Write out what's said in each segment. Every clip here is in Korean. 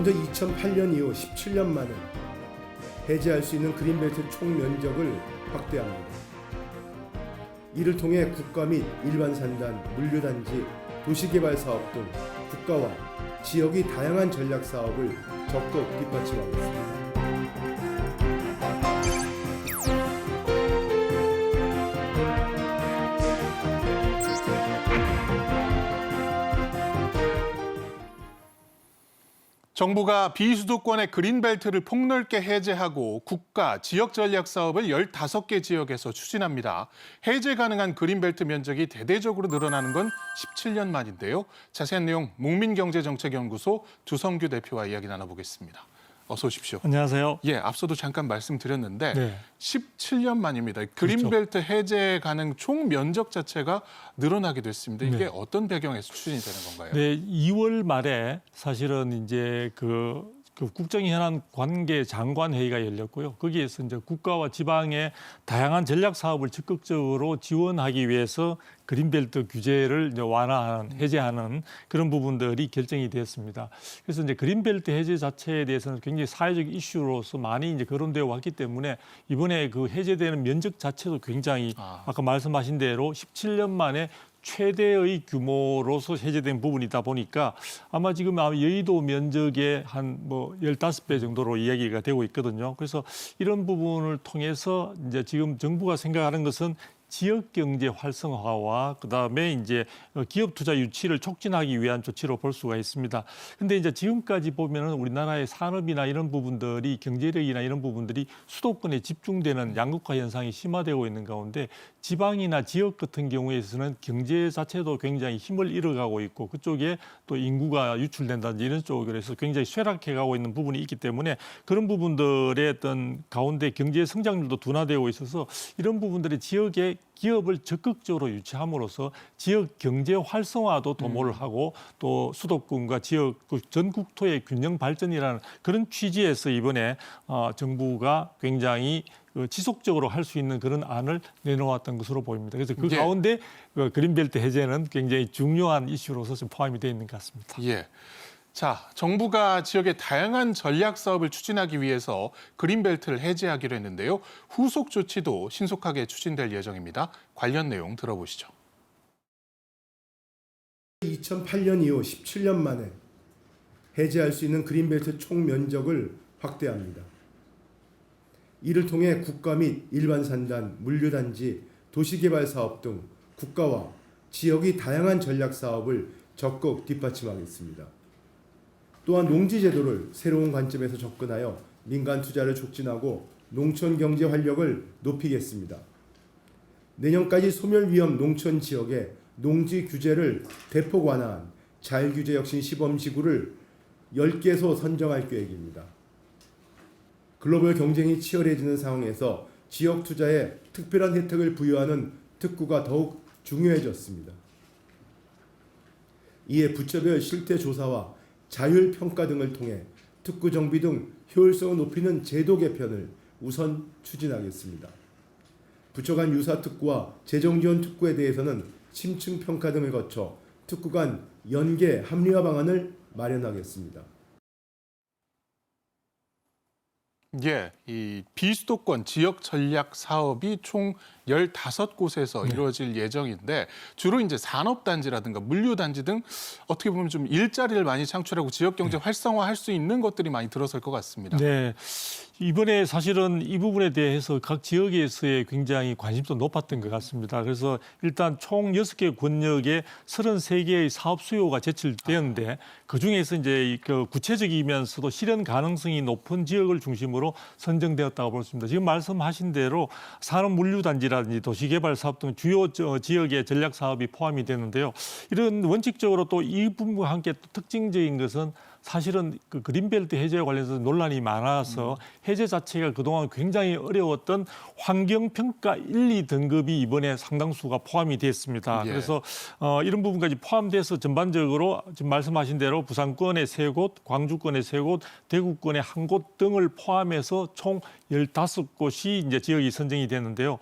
먼저 2008년 이후 17년 만에 해제할 수 있는 그린벨트 총 면적을 확대합니다. 이를 통해 국가 및 일반 산단, 물류단지, 도시개발사업 등 국가와 지역의 다양한 전략 사업을 적극 뒷받침하겠습니다. 정부가 비수도권의 그린벨트를 폭넓게 해제하고 국가, 지역 전략 사업을 15개 지역에서 추진합니다. 해제 가능한 그린벨트 면적이 대대적으로 늘어나는 건 17년 만인데요. 자세한 내용 목민경제정책연구소 주성규 대표와 이야기 나눠보겠습니다. 어서 오십시오. 안녕하세요. 예, 앞서도 잠깐 말씀드렸는데 네. 17년 만입니다. 그린벨트 해제 가능 총 면적 자체가 늘어나게 됐습니다. 이게 어떤 배경에서 추진이 되는 건가요? 네, 2월 말에 사실은 이제 그 국정현안 관계 장관 회의가 열렸고요. 거기에서 이제 국가와 지방의 다양한 전략 사업을 적극적으로 지원하기 위해서 그린벨트 규제를 이제 완화하는, 해제하는 그런 부분들이 결정이 되었습니다. 그래서 이제 그린벨트 해제 자체에 대해서는 굉장히 사회적 이슈로서 많이 이제 거론되어 왔기 때문에 이번에 그 해제되는 면적 자체도 굉장히 아까 말씀하신 대로 17년 만에 최대의 규모로서 해제된 부분이다 보니까 아마 지금 여의도 면적의 한 15배 정도로 이야기가 되고 있거든요. 그래서 이런 부분을 통해서 이제 지금 정부가 생각하는 것은 지역 경제 활성화와 그다음에 이제 기업 투자 유치를 촉진하기 위한 조치로 볼 수가 있습니다. 근데 이제 지금까지 보면은 우리나라의 산업이나 이런 부분들이 경제력이나 이런 부분들이 수도권에 집중되는 양극화 현상이 심화되고 있는 가운데 지방이나 지역 같은 경우에서는 경제 자체도 굉장히 힘을 잃어가고 있고 그쪽에 또 인구가 유출된다든지 이런 쪽으로 해서 굉장히 쇠락해가고 있는 부분이 있기 때문에 그런 부분들의 어떤 가운데 경제 성장률도 둔화되고 있어서 이런 부분들이 지역의 기업을 적극적으로 유치함으로써 지역 경제 활성화도 도모를 하고 또 수도권과 지역 전국토의 균형 발전이라는 그런 취지에서 이번에 정부가 굉장히 지속적으로 할 수 있는 그런 안을 내놓았던 것으로 보입니다. 그래서 그 가운데 그린벨트 해제는 굉장히 중요한 이슈로서 지금 포함이 되어 있는 것 같습니다. 예. 자, 정부가 지역의 다양한 전략 사업을 추진하기 위해서 그린벨트를 해제하기로 했는데요. 후속 조치도 신속하게 추진될 예정입니다. 관련 내용 들어보시죠. 2008년 이후 17년 만에 해제할 수 있는 그린벨트 총 면적을 확대합니다. 이를 통해 국가 및 일반 산단, 물류단지, 도시개발사업 등 국가와 지역의 다양한 전략 사업을 적극 뒷받침하겠습니다. 또한 농지제도를 새로운 관점에서 접근하여 민간 투자를 촉진하고 농촌 경제 활력을 높이겠습니다. 내년까지 소멸위험 농촌 지역에 농지 규제를 대폭 완화한 자율규제 혁신 시범지구를 10개소 선정할 계획입니다. 글로벌 경쟁이 치열해지는 상황에서 지역 투자에 특별한 혜택을 부여하는 특구가 더욱 중요해졌습니다. 이에 부처별 실태 조사와 자율 평가 등을 통해 특구 정비 등 효율성을 높이는 제도 개편을 우선 추진하겠습니다. 부처 간 유사 특구와 재정 지원 특구에 대해서는 심층 평가 등을 거쳐 특구 간 연계 합리화 방안을 마련하겠습니다. 예, 이 비수도권 지역 전략 사업이 총 15곳에서 이루어질 예정인데 주로 이제 산업단지라든가 물류단지 등 어떻게 보면 좀 일자리를 많이 창출하고 지역 경제 활성화할 수 있는 것들이 많이 들어설 것 같습니다. 네. 이번에 사실은 이 부분에 대해서 각 지역에서의 굉장히 관심도 높았던 것 같습니다. 그래서 일단 총 6개 권역에 33개의 사업 수요가 제출되었는데 그중에서 이제 그 구체적이면서도 실현 가능성이 높은 지역을 중심으로 선정되었다고 볼 수 있습니다. 지금 말씀하신 대로 산업 물류단지라든지 도시개발 사업 등 주요 지역의 전략 사업이 포함이 되는데요. 이런 원칙적으로 또 이 부분과 함께 또 특징적인 것은 사실은 그 그린벨트 해제와 관련해서 논란이 많아서 해제 자체가 그동안 굉장히 어려웠던 환경평가 1, 2등급이 이번에 상당수가 포함이 됐습니다. 그래서 이런 부분까지 포함돼서 전반적으로 지금 말씀하신 대로 부산권의 3곳, 광주권의 3곳, 대구권의 1곳 등을 포함해서 총 15곳이 이제 지역이 선정이 됐는데요.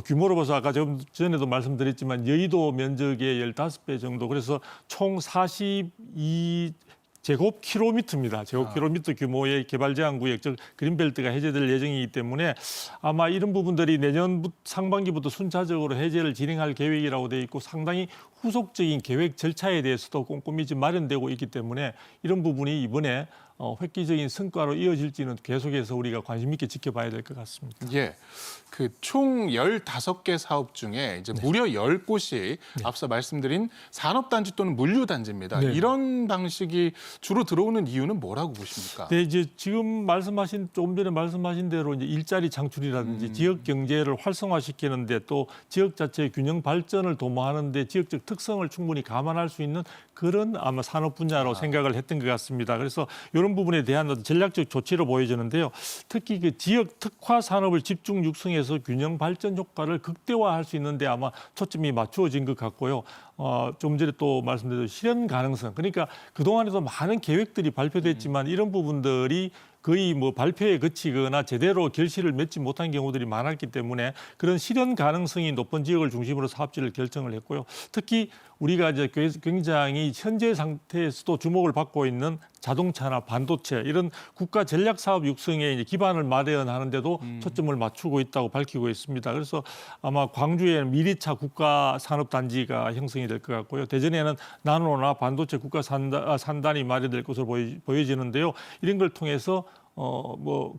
규모로 봐서 아까 전에도 말씀드렸지만 여의도 면적의 15배 정도, 그래서 총 42 제곱킬로미터입니다. 제곱킬로미터 규모의 개발 제한 구역, 즉 그린벨트가 해제될 예정이기 때문에 아마 이런 부분들이 내년 상반기부터 순차적으로 해제를 진행할 계획이라고 되어 있고 상당히 후속적인 계획 절차에 대해서도 꼼꼼히 지금 마련되고 있기 때문에 이런 부분이 이번에 획기적인 성과로 이어질지는 계속해서 우리가 관심 있게 지켜봐야 될 것 같습니다. 예. 그 총 15개 사업 중에 이제 무려 10곳이 앞서 말씀드린 산업단지 또는 물류단지입니다. 네. 이런 방식이 주로 들어오는 이유는 뭐라고 보십니까? 네, 이제 지금 조금 전에 말씀하신 대로 이제 일자리 창출이라든지 지역 경제를 활성화시키는데 또 지역 자체의 균형 발전을 도모하는데 지역적 특성을 충분히 감안할 수 있는 그런 아마 산업 분야로 생각을 했던 것 같습니다. 그래서 이런 부분에 대한 어떤 전략적 조치로 보여지는데요. 특히 그 지역 특화 산업을 집중 육성해서 균형 발전 효과를 극대화할 수 있는데 아마 초점이 맞추어진 것 같고요. 좀 전에 또 말씀드린 실현 가능성. 그러니까 그동안에도 많은 계획들이 발표됐지만 이런 부분들이 거의 뭐 발표에 그치거나 제대로 결실을 맺지 못한 경우들이 많았기 때문에 그런 실현 가능성이 높은 지역을 중심으로 사업지를 결정을 했고요. 특히 우리가 이제 굉장히 현재 상태에서도 주목을 받고 있는 자동차나 반도체 이런 국가 전략 사업 육성에 이제 기반을 마련하는데도 초점을 맞추고 있다고 밝히고 있습니다. 그래서 아마 광주에는 미래차 국가 산업단지가 형성이 될 것 같고요. 대전에는 나노나 반도체 국가 산단이 마련될 것으로 보여지는데요. 이런 걸 통해서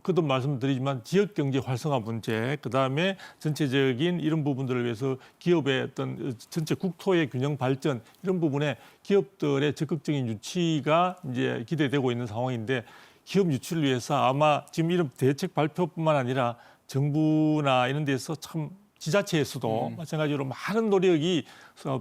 거듭 말씀드리지만 지역 경제 활성화 문제, 그다음에 전체적인 이런 부분들을 위해서 기업의 어떤 전체 국토의 균형 발전 이런 부분에 기업들의 적극적인 유치가 이제 기대되고 있는 상황인데 기업 유치를 위해서 아마 지금 이런 대책 발표뿐만 아니라 정부나 이런 데서 참 지자체에서도 마찬가지로 많은 노력이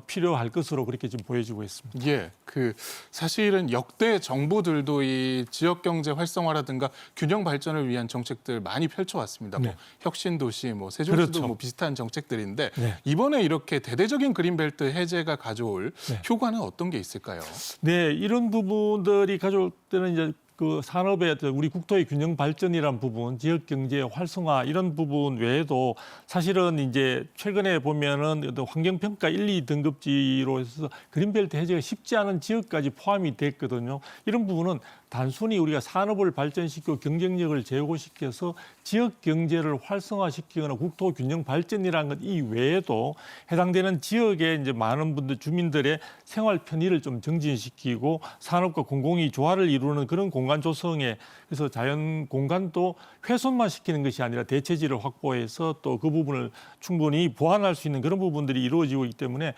필요할 것으로 그렇게 지금 보여지고 있습니다. 예, 그 사실은 역대 정부들도 이 지역 경제 활성화라든가 균형 발전을 위한 정책들 많이 펼쳐왔습니다. 네. 뭐 혁신 도시, 뭐 세종시도 그렇죠. 뭐 비슷한 정책들인데 네. 이번에 이렇게 대대적인 그린벨트 해제가 가져올 네. 효과는 어떤 게 있을까요? 네, 이런 부분들이 가져올 때는 이제 그 산업의 어떤 우리 국토의 균형 발전이란 부분, 지역 경제 활성화 이런 부분 외에도 사실은 이제 최근에 보면은 어떤 환경 평가 1, 2등급지로 해서 그린벨트 해제가 쉽지 않은 지역까지 포함이 됐거든요. 이런 부분은 단순히 우리가 산업을 발전시키고 경쟁력을 제고시켜서 지역 경제를 활성화시키거나 국토 균형 발전이라는 것 이외에도 해당되는 지역에 이제 많은 분들 주민들의 생활 편의를 좀 정진시키고 산업과 공공이 조화를 이루는 그런 공간 조성에 그래서 자연 공간도 훼손만 시키는 것이 아니라 대체지를 확보해서 또 그 부분을 충분히 보완할 수 있는 그런 부분들이 이루어지고 있기 때문에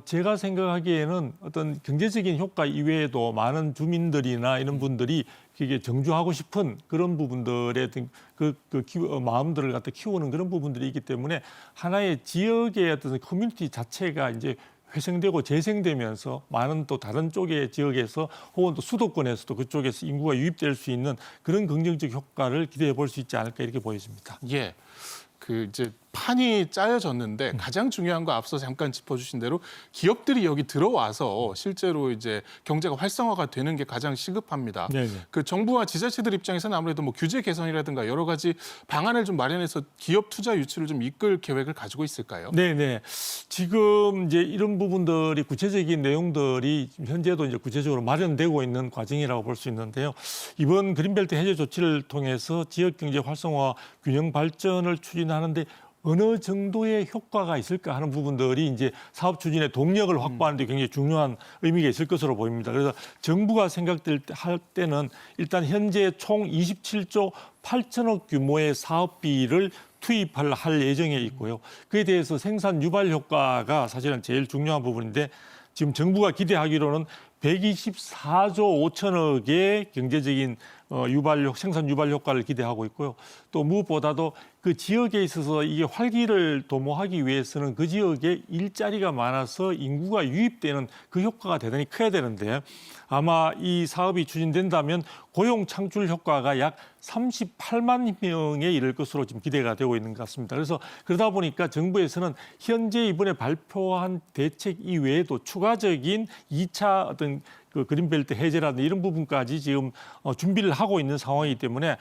제가 생각하기에는 어떤 경제적인 효과 이외에도 많은 주민들이나 이런 분들이 그게 정주하고 싶은 그런 부분들의 마음들을 갖다 키우는 그런 부분들이 있기 때문에 하나의 지역의 어떤 커뮤니티 자체가 이제 회생되고 재생되면서 많은 또 다른 쪽의 지역에서 혹은 또 수도권에서도 그쪽에서 인구가 유입될 수 있는 그런 긍정적 효과를 기대해 볼 수 있지 않을까 이렇게 보여집니다. 예. 그 이제 판이 짜여졌는데 가장 중요한 거 앞서 잠깐 짚어주신 대로 기업들이 여기 들어와서 실제로 이제 경제가 활성화가 되는 게 가장 시급합니다. 네네. 그 정부와 지자체들 입장에서는 아무래도 뭐 규제 개선이라든가 여러 가지 방안을 좀 마련해서 기업 투자 유치를 좀 이끌 계획을 가지고 있을까요? 네네. 지금 이제 이런 부분들이 구체적인 내용들이 현재도 이제 구체적으로 마련되고 있는 과정이라고 볼 수 있는데요. 이번 그린벨트 해제 조치를 통해서 지역 경제 활성화 균형 발전을 추진하는데 어느 정도의 효과가 있을까 하는 부분들이 이제 사업 추진의 동력을 확보하는 데 굉장히 중요한 의미가 있을 것으로 보입니다. 그래서 정부가 할 때는 일단 현재 총 27조 8천억 규모의 사업비를 투입할 예정에 있고요. 그에 대해서 생산 유발 효과가 사실은 제일 중요한 부분인데 지금 정부가 기대하기로는 124조 5천억의 경제적인 생산 유발 효과를 기대하고 있고요. 또 무엇보다도 그 지역에 있어서 이게 활기를 도모하기 위해서는 그 지역에 일자리가 많아서 인구가 유입되는 그 효과가 대단히 커야 되는데 아마 이 사업이 추진된다면 고용 창출 효과가 약 38만 명에 이를 것으로 지금 기대가 되고 있는 것 같습니다. 그래서 그러다 보니까 정부에서는 현재 이번에 발표한 대책 이외에도 추가적인 2차 어떤 그 그린벨트 해제라든지 이런 부분까지 지금 준비를 하고 있는 상황이기 때문에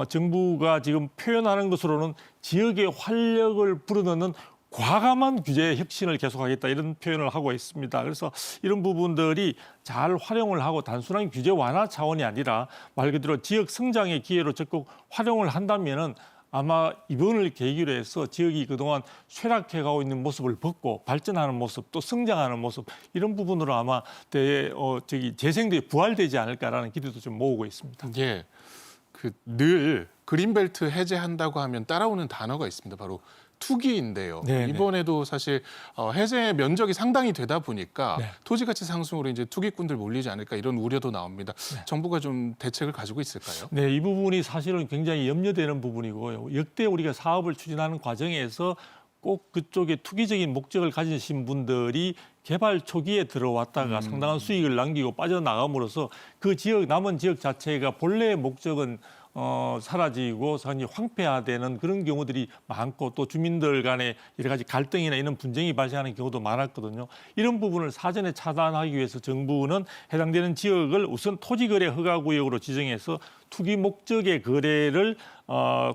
정부가 지금 표현하는 것으로는 지역의 활력을 불어넣는 과감한 규제 혁신을 계속하겠다 이런 표현을 하고 있습니다. 그래서 이런 부분들이 잘 활용을 하고 단순한 규제 완화 차원이 아니라 말 그대로 지역 성장의 기회로 적극 활용을 한다면은 아마 이번을 계기로 해서 지역이 그동안 쇠락해가고 있는 모습을 벗고 발전하는 모습 또 성장하는 모습 이런 부분으로 아마 재생돼 부활되지 않을까라는 기대도 좀 모으고 있습니다. 예, 그 늘 그린벨트 해제한다고 하면 따라오는 단어가 있습니다. 바로 투기인데요. 네네. 이번에도 사실 해제 면적이 상당히 되다 보니까 네. 토지 가치 상승으로 이제 투기꾼들 몰리지 않을까 이런 우려도 나옵니다. 네. 정부가 좀 대책을 가지고 있을까요? 네, 이 부분이 사실은 굉장히 염려되는 부분이고요. 역대 우리가 사업을 추진하는 과정에서 꼭 그쪽에 투기적인 목적을 가지신 분들이 개발 초기에 들어왔다가 상당한 수익을 남기고 빠져나감으로써 그 지역 남은 지역 자체가 본래의 목적은 사라지고 상당히 황폐화되는 그런 경우들이 많고 또 주민들 간에 여러 가지 갈등이나 이런 분쟁이 발생하는 경우도 많았거든요. 이런 부분을 사전에 차단하기 위해서 정부는 해당되는 지역을 우선 토지거래 허가구역으로 지정해서 투기 목적의 거래를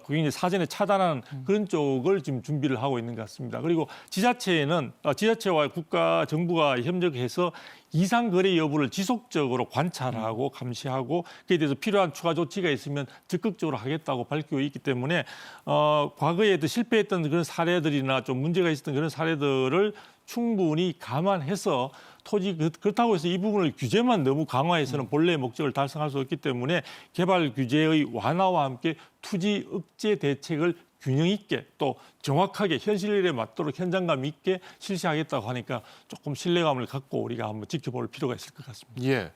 그게 이제 사전에 차단하는 그런 쪽을 지금 준비를 하고 있는 것 같습니다. 그리고 지자체와 국가 정부가 협력해서 이상 거래 여부를 지속적으로 관찰하고 감시하고 그에 대해서 필요한 추가 조치가 있으면 적극적으로 하겠다고 밝히고 있기 때문에 과거에 실패했던 그런 사례들이나 좀 문제가 있었던 그런 사례들을 충분히 감안해서 토지 그렇다고 해서 이 부분을 규제만 너무 강화해서는 본래의 목적을 달성할 수 없기 때문에 개발 규제의 완화와 함께 투지 억제 대책을 균형 있게 또 정확하게 현실에 맞도록 현장감 있게 실시하겠다고 하니까 조금 신뢰감을 갖고 우리가 한번 지켜볼 필요가 있을 것 같습니다. 예.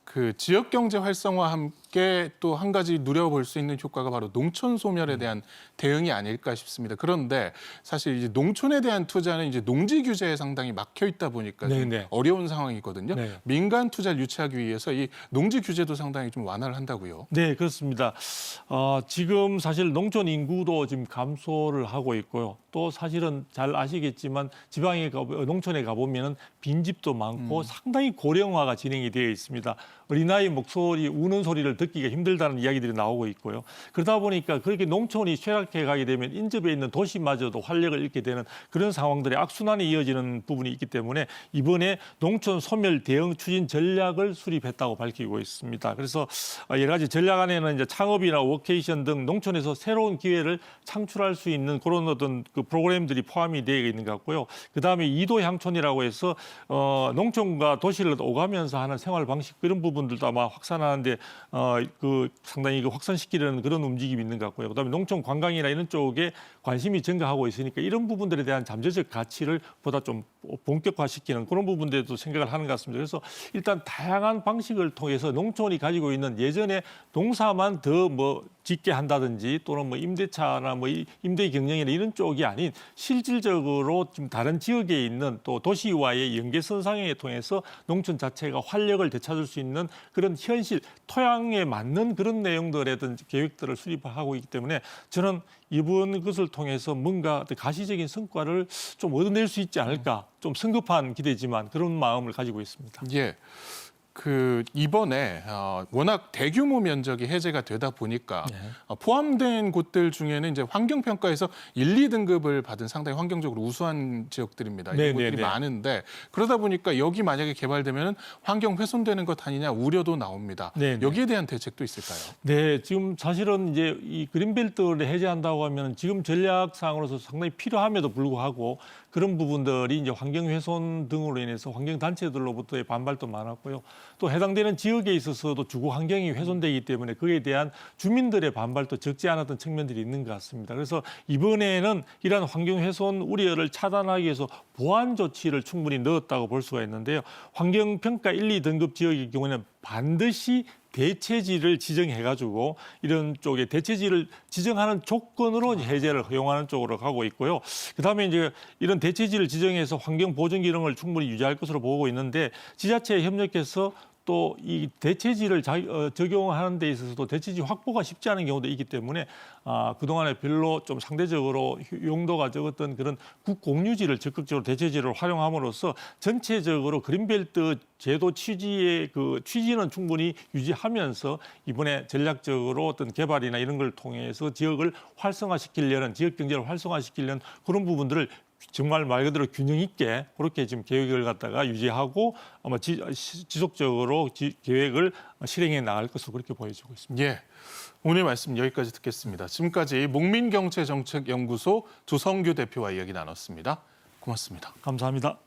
그 지역 경제 활성화와 함께 또 한 가지 누려볼 수 있는 효과가 바로 농촌 소멸에 대한 대응이 아닐까 싶습니다. 그런데 사실 이제 농촌에 대한 투자는 이제 농지 규제에 상당히 막혀 있다 보니까 좀 네네. 어려운 상황이거든요. 네. 민간 투자를 유치하기 위해서 이 농지 규제도 상당히 좀 완화를 한다고요. 네, 그렇습니다. 지금 사실 농촌 인구도 지금 감소를 하고 있고요. 또 사실은 잘 아시겠지만 농촌에 가보면 빈집도 많고 상당히 고령화가 진행이 되어 있습니다. 어린아이 목소리, 우는 소리를 듣기가 힘들다는 이야기들이 나오고 있고요. 그러다 보니까 그렇게 농촌이 쇠락해 가게 되면 인접해 있는 도시마저도 활력을 잃게 되는 그런 상황들이 악순환이 이어지는 부분이 있기 때문에 이번에 농촌 소멸 대응 추진 전략을 수립했다고 밝히고 있습니다. 그래서 여러 가지 전략 안에는 이제 창업이나 워케이션 등 농촌에서 새로운 기회를 창출할 수 있는 그런 어떤 그 프로그램들이 포함이 되어 있는 것 같고요. 그다음에 이도 향촌이라고 해서 농촌과 도시를 오가면서 하는 생활 방식 이런 부분들도 아마 확산하는데 상당히 확산시키려는 그런 움직임이 있는 것 같고요. 그다음에 농촌 관광이나 이런 쪽에 관심이 증가하고 있으니까 이런 부분들에 대한 잠재적 가치를 보다 좀 본격화시키는 그런 부분들도 생각을 하는 것 같습니다. 그래서 일단 다양한 방식을 통해서 농촌이 가지고 있는 예전에 농사만 더 짓게 한다든지 또는 임대차나 임대 경영이나 이런 쪽이 아닌 실질적으로 좀 다른 지역에 있는 또 도시와의 연계선상에 통해서 농촌 자체가 활력을 되찾을 수 있는 그런 현실 토양에 맞는 그런 내용들이든 계획들을 수립하고 있기 때문에 저는 이번 것을 통해서 뭔가 가시적인 성과를 좀 얻어낼 수 있지 않을까 좀 성급한 기대지만 그런 마음을 가지고 있습니다. 예. 이번에 워낙 대규모 면적이 해제가 되다 보니까 포함된 곳들 중에는 이제 환경평가에서 1, 2등급을 받은 상당히 환경적으로 우수한 지역들입니다. 이런 곳들이 많은데 그러다 보니까 여기 만약에 개발되면 환경 훼손되는 것 아니냐 우려도 나옵니다. 여기에 대한 대책도 있을까요? 네, 지금 사실은 이제 이 그린벨트를 해제한다고 하면 지금 전략상으로서 상당히 필요함에도 불구하고 그런 부분들이 이제 환경 훼손 등으로 인해서 환경 단체들로부터의 반발도 많았고요. 또 해당되는 지역에 있어서도 주거 환경이 훼손되기 때문에 그에 대한 주민들의 반발도 적지 않았던 측면들이 있는 것 같습니다. 그래서 이번에는 이러한 환경 훼손 우려를 차단하기 위해서 보완 조치를 충분히 넣었다고 볼 수가 있는데요. 환경평가 1, 2등급 지역의 경우에는 반드시 대체지를 지정해가지고 이런 쪽에 대체지를 지정하는 조건으로 해제를 허용하는 쪽으로 가고 있고요. 그다음에 이제 이런 대체지를 지정해서 환경 보존 기능을 충분히 유지할 것으로 보고 있는데 지자체에 협력해서 또 이 대체지를 적용하는 데 있어서도 대체지 확보가 쉽지 않은 경우도 있기 때문에 그동안에 별로 좀 상대적으로 용도가 적었던 그런 국공유지를 적극적으로 대체지를 활용함으로써 전체적으로 그린벨트 제도 취지의 취지는 충분히 유지하면서 이번에 전략적으로 어떤 개발이나 이런 걸 통해서 지역을 활성화시키려는 지역 경제를 활성화시키려는 그런 부분들을 정말 말 그대로 균형 있게 그렇게 지금 계획을 갖다가 유지하고 아마 지속적으로 계획을 실행해 나갈 것으로 그렇게 보여지고 있습니다. 예. 오늘 말씀 여기까지 듣겠습니다. 지금까지 목민경제정책연구소 조성규 대표와 이야기 나눴습니다. 고맙습니다. 감사합니다.